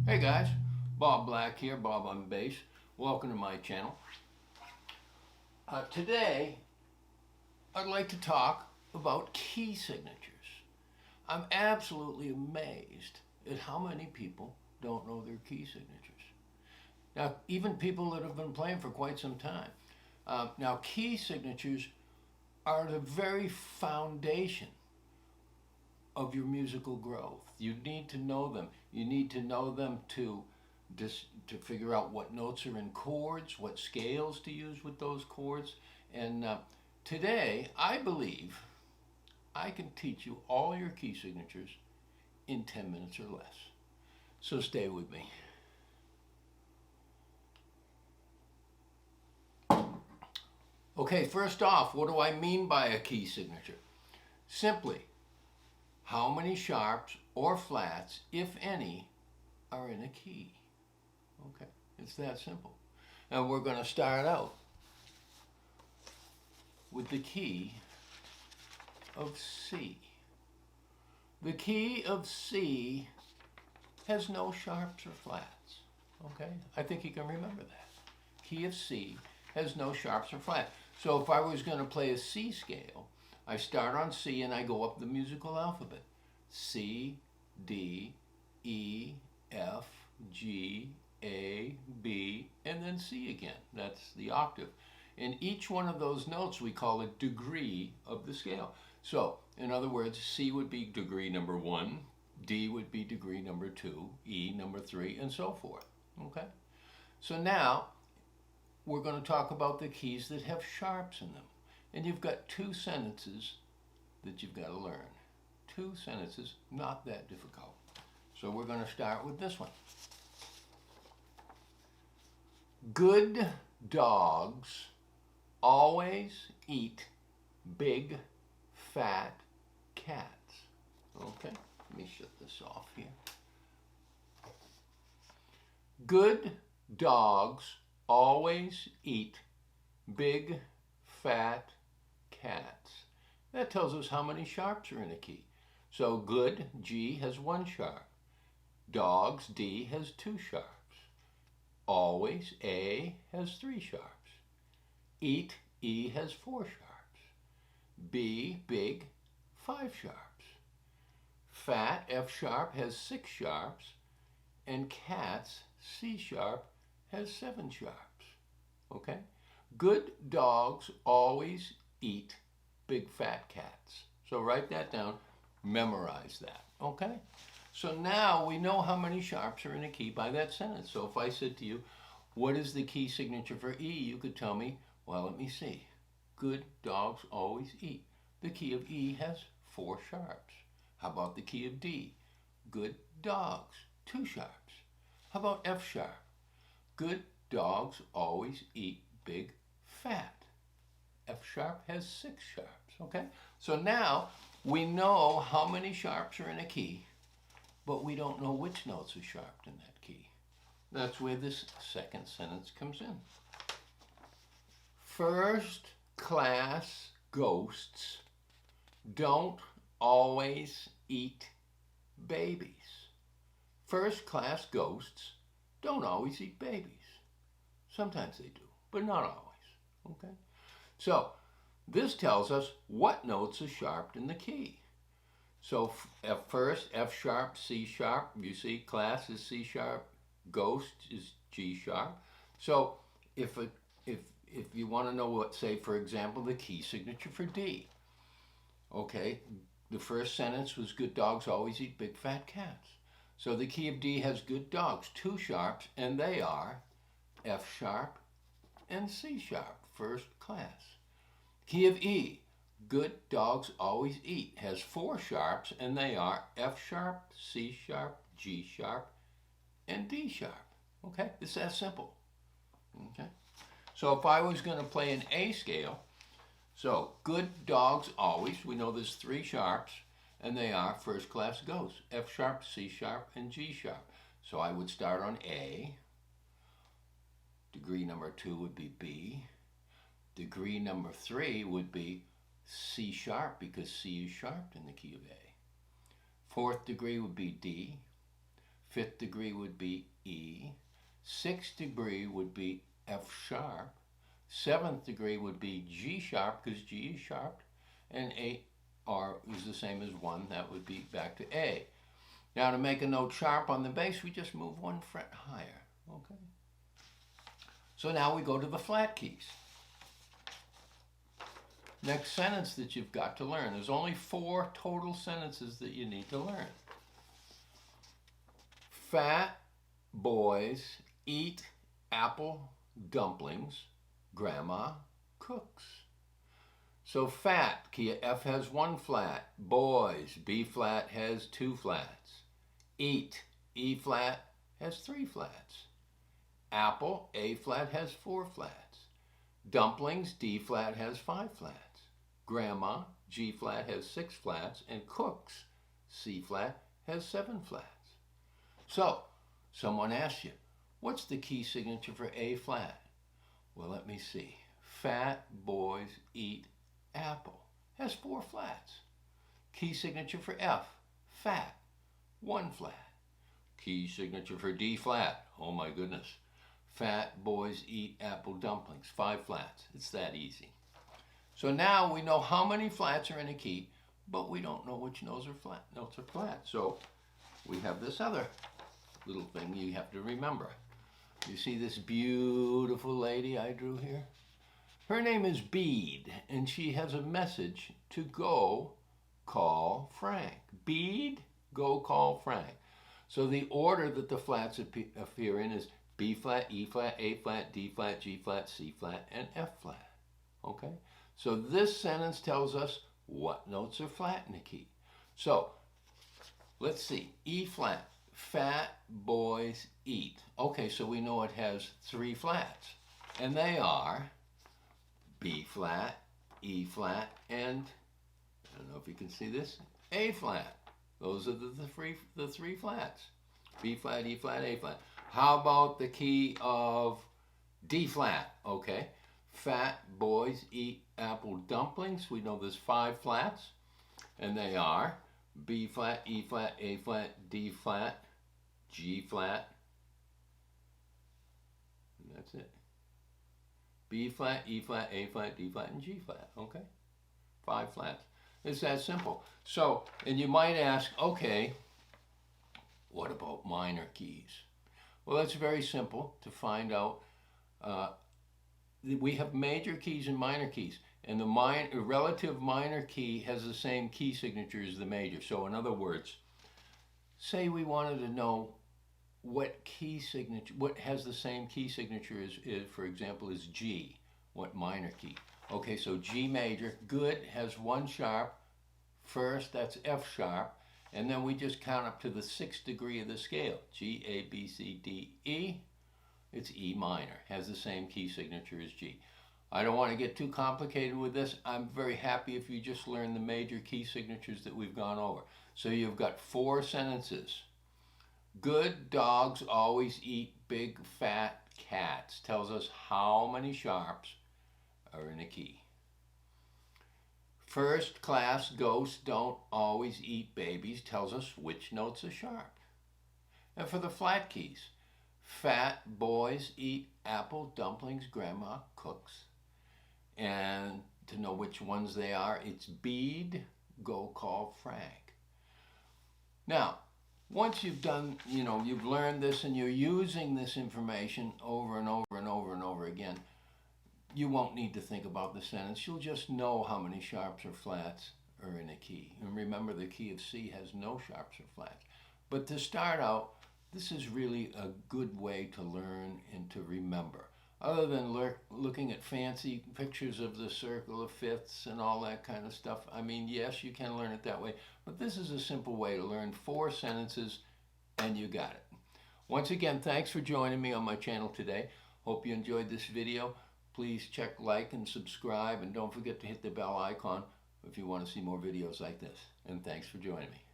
Hey guys, Bob Black here, Bob on Bass. Welcome to my channel. Today, I'd like to talk about key signatures. I'm absolutely amazed at how many people don't know their key signatures. Now, even people that have been playing for quite some time. Now, key signatures are the very foundation of your musical growth. You need to know them. You need to know them to figure out what notes are in chords, what scales to use with those chords. And today, I believe I can teach you all your key signatures in 10 minutes or less. So stay with me. Okay, first off, what do I mean by a key signature? Simply, how many sharps or flats, if any, are in a key? Okay, it's that simple. And we're going to start out with the key of C. The key of C has no sharps or flats. Okay, I think you can remember that. Key of C has no sharps or flats. So if I was going to play a C scale, I start on C and I go up the musical alphabet. C, D, E, F, G, A, B, and then C again. That's the octave. And each one of those notes we call a degree of the scale. So, in other words, C would be degree number 1, D would be degree number 2, E number 3, and so forth. Okay? So now, we're going to talk about the keys that have sharps in them. And you've got two sentences that you've got to learn. Two sentences, not that difficult. So we're going to start with this one. Good dogs always eat big, fat cats. Okay, let me shut this off here. Good dogs always eat big, fat cats. That tells us how many sharps are in a key. So good, G, has 1 sharp. Dogs, D, has 2 sharps. Always, A, has 3 sharps. Eat, E, has 4 sharps. B, big, 5 sharps. Fat, F sharp, has 6 sharps. And cats, C sharp, has 7 sharps. Okay? Good dogs always eat big fat cats. So write that down, memorize that. Okay? So now we know how many sharps are in a key by that sentence. So if I said to you, what is the key signature for E? You could tell me, well, let me see. Good dogs always eat. The key of E has 4 sharps. How about the key of D? Good dogs, 2 sharps. How about F sharp? Good dogs always eat big fat. F sharp has 6 sharps, okay? So now we know how many sharps are in a key, but we don't know which notes are sharped in that key. That's where this second sentence comes in. First class ghosts don't always eat babies. First class ghosts don't always eat babies. Sometimes they do, but not always. Okay? So this tells us what notes are sharped in the key. So at first, F sharp, C sharp. You see, class is C sharp, ghost is G sharp. So if you want to know what, say for example, the key signature for D. Okay, the first sentence was good dogs always eat big fat cats. So the key of D has good dogs, 2 sharps, and they are F sharp and C sharp, first class. Key of E, good dogs always eat, has 4 sharps, and they are F sharp, C sharp, G sharp, and D sharp. Okay, it's that simple. Okay, so if I was going to play an A scale, so good dogs always, we know there's 3 sharps, and they are first class ghosts, F sharp, C sharp, and G sharp. So I would start on A. Degree number 2 would be B. Degree number 3 would be C sharp, because C is sharped in the key of A. Fourth degree would be D. Fifth degree would be E. Sixth degree would be F sharp. Seventh degree would be G sharp because G is sharp. And 8 R is the same as 1. That would be back to A. Now to make a note sharp on the bass, we just move 1 fret higher. Okay. So now we go to the flat keys. Next sentence that you've got to learn. There's only 4 total sentences that you need to learn. Fat boys eat apple dumplings. Grandma cooks. So fat, key F has 1 flat. Boys, B flat has 2 flats. Eat, E flat has 3 flats. Apple, A flat has 4 flats. Dumplings, D flat has 5 flats. Grandma, G flat has 6 flats. And cooks, C flat has 7 flats. So, someone asks you, what's the key signature for A flat? Well, let me see. Fat boys eat apple has 4 flats. Key signature for F, fat, 1 flat. Key signature for D flat, oh my goodness. Fat boys eat apple dumplings, 5 flats. It's that easy. So now we know how many flats are in a key, but we don't know which notes are flat. So we have this other little thing you have to remember. You see this beautiful lady I drew here? Her name is Bede, and she has a message to go call Frank. Bede, go call Frank. So the order that the flats appear in is B flat, E flat, A flat, D flat, G flat, C flat, and F flat. Okay? So this sentence tells us what notes are flat in a key. So let's see. E flat, fat boys eat. Okay, so we know it has 3 flats. And they are B flat, E flat, and I don't know if you can see this, A flat. Those are the three flats. B flat, E flat, A flat. How about the key of D flat? Okay. Fat boys eat apple dumplings. We know there's 5 flats. And they are B flat, E flat, A flat, D flat, G flat. And that's it. B flat, E flat, A flat, D flat, and G flat. Okay? 5 flats. It's that simple. So, and you might ask, okay, what about minor keys? Well, that's very simple to find out. We have major keys and minor keys, and the relative minor key has the same key signature as the major. So in other words, say we wanted to know what key signature, what has the same key signature as for example, is G, what minor key? Okay, so G major, good, has 1 sharp. First, that's F sharp. And then we just count up to the 6th degree of the scale. G, A, B, C, D, E. It's E minor, has the same key signature as G. I don't want to get too complicated with this. I'm very happy if you just learn the major key signatures that we've gone over. So you've got 4 sentences. Good dogs always eat big fat cats. Tells us how many sharps are in a key. First class ghosts don't always eat babies. Tells us which notes are sharp. And for the flat keys, fat boys eat apple dumplings. Grandma cooks. And to know which ones they are, it's Bede, go call Frank. Now, once you've done, you've learned this and you're using this information over and over and over and over again, you won't need to think about the sentence. You'll just know how many sharps or flats are in a key. And remember, the key of C has no sharps or flats. But to start out, this is really a good way to learn and to remember. Other than looking at fancy pictures of the circle of fifths and all that kind of stuff, I mean, yes, you can learn it that way, but this is a simple way to learn 4 sentences and you got it. Once again, thanks for joining me on my channel today. Hope you enjoyed this video. Please check like and subscribe, and don't forget to hit the bell icon if you want to see more videos like this. And thanks for joining me.